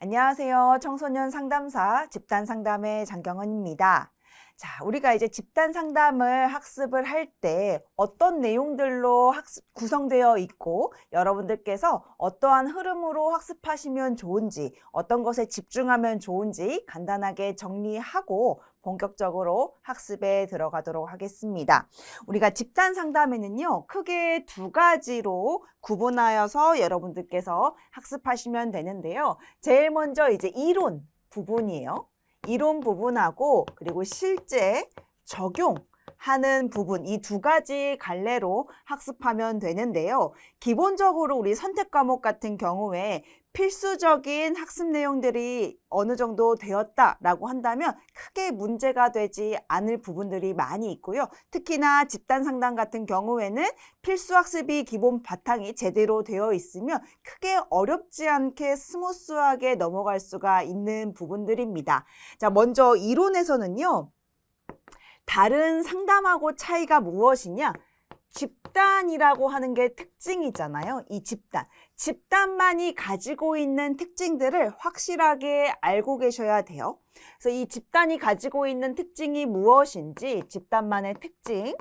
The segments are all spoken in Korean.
안녕하세요. 청소년 상담사 집단 상담의 장경은입니다. 자, 우리가 이제 집단 상담을 학습을 할 때 어떤 내용들로 구성되어 있고 여러분들께서 어떠한 흐름으로 학습하시면 좋은지, 어떤 것에 집중하면 좋은지 간단하게 정리하고 본격적으로 학습에 들어가도록 하겠습니다. 우리가 집단 상담에는요, 크게 두 가지로 구분하여서 여러분들께서 학습하시면 되는데요. 제일 먼저 이제 이론 부분이에요. 이론 부분하고 그리고 실제 적용하는 부분, 이 두 가지 갈래로 학습하면 되는데요. 기본적으로 우리 선택 과목 같은 경우에 필수적인 학습 내용들이 어느 정도 되었다라고 한다면 크게 문제가 되지 않을 부분들이 많이 있고요. 특히나 집단 상담 같은 경우에는 필수 학습이 기본 바탕이 제대로 되어 있으면 크게 어렵지 않게 스무스하게 넘어갈 수가 있는 부분들입니다. 자, 먼저 이론에서는요. 다른 상담하고 차이가 무엇이냐? 집단이라고 하는 게 특징이잖아요. 이 집단만이 가지고 있는 특징들을 확실하게 알고 계셔야 돼요. 그래서 이 집단이 가지고 있는 특징이 무엇인지, 집단만의 특징,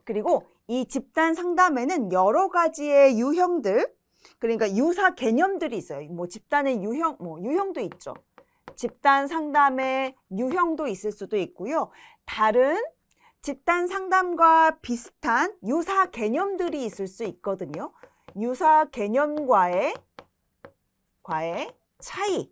그리고 이 집단 상담에는 여러 가지의 유형들, 그러니까 유사 개념들이 있어요. 뭐 집단의 유형도 있죠. 집단 상담의 유형도 있을 수도 있고요. 다른 집단 상담과 비슷한 유사 개념들이 있을 수 있거든요. 유사 개념과의 차이.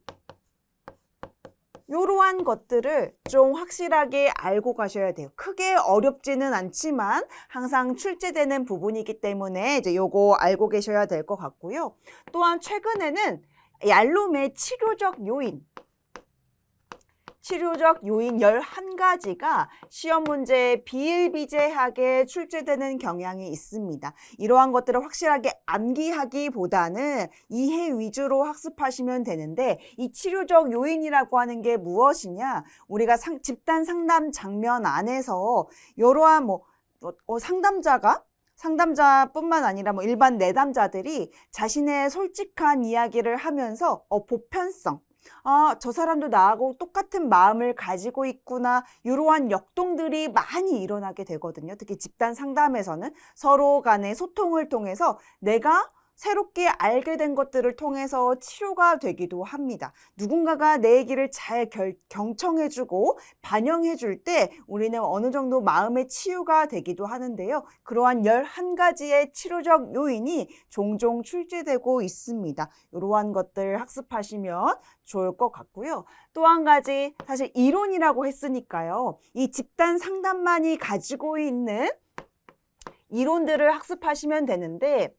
이러한 것들을 좀 확실하게 알고 가셔야 돼요. 크게 어렵지는 않지만 항상 출제되는 부분이기 때문에 이제 요거 알고 계셔야 될 것 같고요. 또한 최근에는 얄롬의 치료적 요인 11가지가 시험 문제에 비일비재하게 출제되는 경향이 있습니다. 이러한 것들을 확실하게 암기하기보다는 이해 위주로 학습하시면 되는데 이 치료적 요인이라고 하는 게 무엇이냐? 우리가 집단 상담 장면 안에서 이러한 상담자뿐만 아니라 일반 내담자들이 자신의 솔직한 이야기를 하면서 보편성, 저 사람도 나하고 똑같은 마음을 가지고 있구나. 이러한 역동들이 많이 일어나게 되거든요. 특히 집단 상담에서는 서로 간의 소통을 통해서 내가 새롭게 알게 된 것들을 통해서 치료가 되기도 합니다. 누군가가 내 얘기를 잘 경청해주고 반영해줄 때 우리는 어느 정도 마음의 치유가 되기도 하는데요. 그러한 11가지의 치료적 요인이 종종 출제되고 있습니다. 이러한 것들 학습하시면 좋을 것 같고요. 또 한 가지, 사실 이론이라고 했으니까요. 이 집단 상담만이 가지고 있는 이론들을 학습하시면 되는데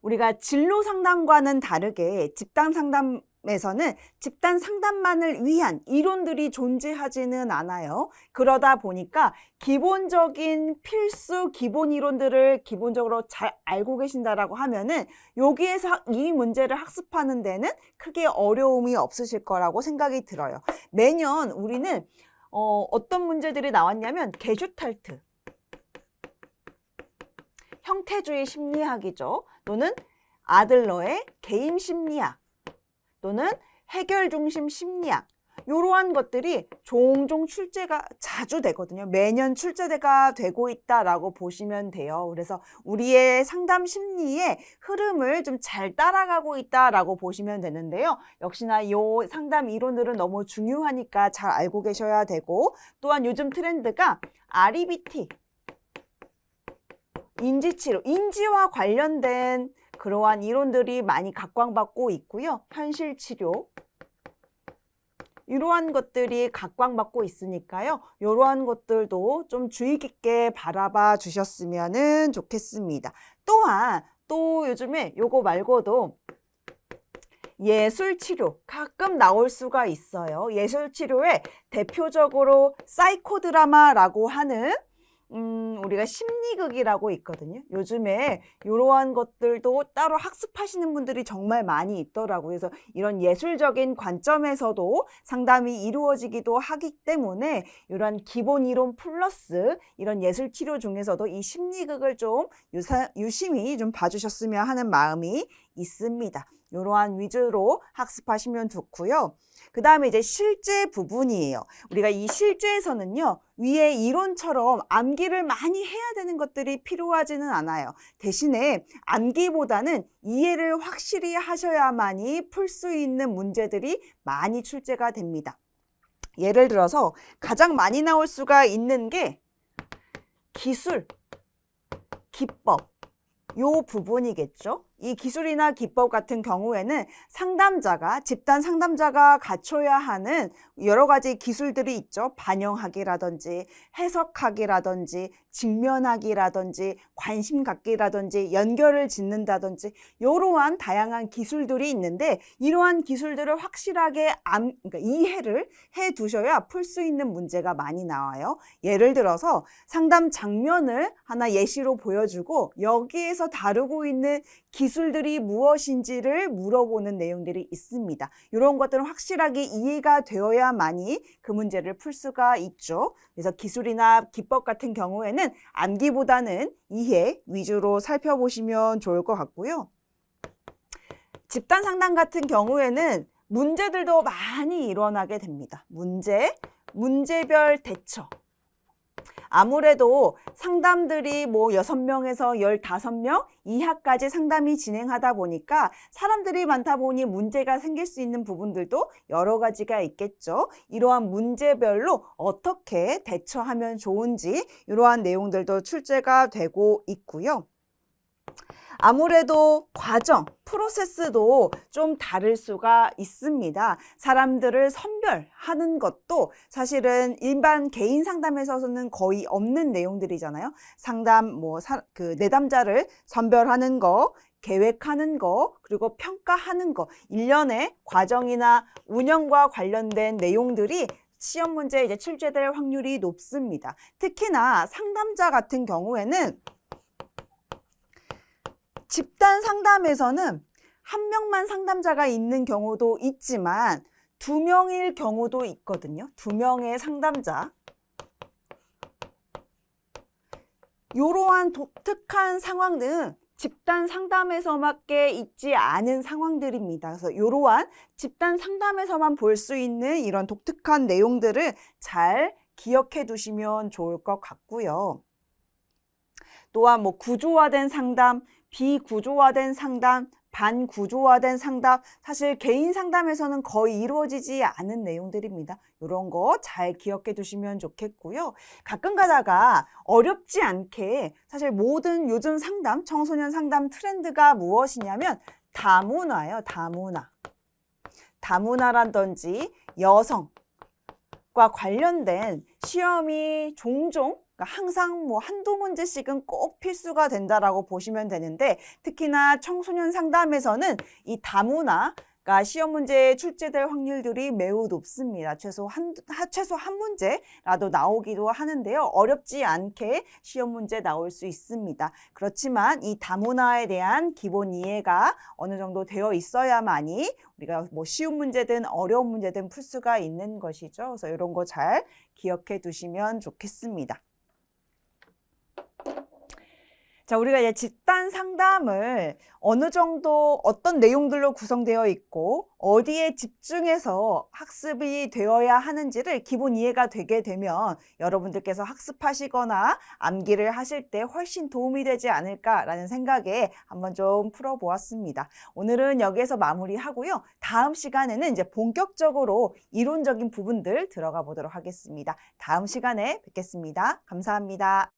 우리가 진로 상담과는 다르게 집단 상담에서는 집단 상담만을 위한 이론들이 존재하지는 않아요. 그러다 보니까 기본적인 필수 기본 이론들을 기본적으로 잘 알고 계신다라고 하면은 여기에서 이 문제를 학습하는 데는 크게 어려움이 없으실 거라고 생각이 들어요. 매년 우리는 어떤 문제들이 나왔냐면 게슈탈트, 형태주의 심리학이죠. 또는 아들러의 개인 심리학 또는 해결 중심 심리학 이러한 것들이 종종 출제가 자주 되거든요. 매년 출제가 되고 있다라고 보시면 돼요. 그래서 우리의 상담 심리의 흐름을 좀 잘 따라가고 있다라고 보시면 되는데요. 역시나 이 상담 이론들은 너무 중요하니까 잘 알고 계셔야 되고 또한 요즘 트렌드가 REBT 인지치료, 인지와 관련된 그러한 이론들이 많이 각광받고 있고요. 현실치료, 이러한 것들이 각광받고 있으니까요. 이러한 것들도 좀 주의 깊게 바라봐 주셨으면 좋겠습니다. 또한 또 요즘에 요거 말고도 예술치료 가끔 나올 수가 있어요. 예술치료에 대표적으로 사이코드라마라고 하는 우리가 심리극이라고 있거든요. 요즘에 이러한 것들도 따로 학습하시는 분들이 정말 많이 있더라고요. 그래서 이런 예술적인 관점에서도 상담이 이루어지기도 하기 때문에 이런 기본 이론 플러스 이런 예술 치료 중에서도 이 심리극을 좀 유심히 좀 봐주셨으면 하는 마음이 있습니다. 이러한 위주로 학습하시면 좋고요. 그 다음에 이제 실제 부분이에요. 우리가 이 실제에서는요, 위에 이론처럼 암기를 많이 해야 되는 것들이 필요하지는 않아요. 대신에 암기보다는 이해를 확실히 하셔야만이 풀 수 있는 문제들이 많이 출제가 됩니다. 예를 들어서 가장 많이 나올 수가 있는 게 기술, 기법, 요 부분이겠죠. 이 기술이나 기법 같은 경우에는 상담자가, 집단 상담자가 갖춰야 하는 여러 가지 기술들이 있죠. 반영하기라든지 해석하기라든지 직면하기라든지 관심 갖기라든지 연결을 짓는다든지 이러한 다양한 기술들이 있는데 이러한 기술들을 확실하게 그러니까 이해를 해 두셔야 풀 수 있는 문제가 많이 나와요. 예를 들어서 상담 장면을 하나 예시로 보여주고 여기에서 다루고 있는 기술들이 무엇인지를 물어보는 내용들이 있습니다. 이런 것들은 확실하게 이해가 되어야만이 그 문제를 풀 수가 있죠. 그래서 기술이나 기법 같은 경우에는 암기보다는 이해 위주로 살펴보시면 좋을 것 같고요. 집단 상담 같은 경우에는 문제들도 많이 일어나게 됩니다. 문제별 대처. 아무래도 상담들이 뭐 6명에서 15명 이하까지 상담이 진행하다 보니까 사람들이 많다 보니 문제가 생길 수 있는 부분들도 여러 가지가 있겠죠. 이러한 문제별로 어떻게 대처하면 좋은지 이러한 내용들도 출제가 되고 있고요. 아무래도 과정, 프로세스도 좀 다를 수가 있습니다. 사람들을 선별하는 것도 사실은 일반 개인 상담에서는 거의 없는 내용들이잖아요. 상담, 내담자를 선별하는 거, 계획하는 거, 그리고 평가하는 거, 일련의 과정이나 운영과 관련된 내용들이 시험 문제에 이제 출제될 확률이 높습니다. 특히나 상담자 같은 경우에는 집단 상담에서는 한 명만 상담자가 있는 경우도 있지만 2명일 경우도 있거든요. 2명의 상담자. 이러한 독특한 상황들은 집단 상담에서밖에 있지 않은 상황들입니다. 그래서 이러한 집단 상담에서만 볼 수 있는 이런 독특한 내용들을 잘 기억해 두시면 좋을 것 같고요. 또한 구조화된 상담, 비구조화된 상담, 반구조화된 상담, 사실 개인 상담에서는 거의 이루어지지 않은 내용들입니다. 이런 거 잘 기억해 두시면 좋겠고요. 가끔 가다가 어렵지 않게 사실 모든 요즘 상담, 청소년 상담 트렌드가 무엇이냐면 다문화예요. 다문화. 다문화라든지 여성과 관련된 시험이 종종 항상 한두 문제씩은 꼭 필수가 된다라고 보시면 되는데 특히나 청소년 상담에서는 이 다문화가 시험 문제에 출제될 확률들이 매우 높습니다. 최소 한 문제라도 나오기도 하는데요. 어렵지 않게 시험 문제 나올 수 있습니다. 그렇지만 이 다문화에 대한 기본 이해가 어느 정도 되어 있어야만이 우리가 쉬운 문제든 어려운 문제든 풀 수가 있는 것이죠. 그래서 이런 거 잘 기억해 두시면 좋겠습니다. 자, 우리가 이제 집단 상담을 어느 정도 어떤 내용들로 구성되어 있고 어디에 집중해서 학습이 되어야 하는지를 기본 이해가 되게 되면 여러분들께서 학습하시거나 암기를 하실 때 훨씬 도움이 되지 않을까라는 생각에 한번 좀 풀어보았습니다. 오늘은 여기에서 마무리하고요. 다음 시간에는 이제 본격적으로 이론적인 부분들 들어가 보도록 하겠습니다. 다음 시간에 뵙겠습니다. 감사합니다.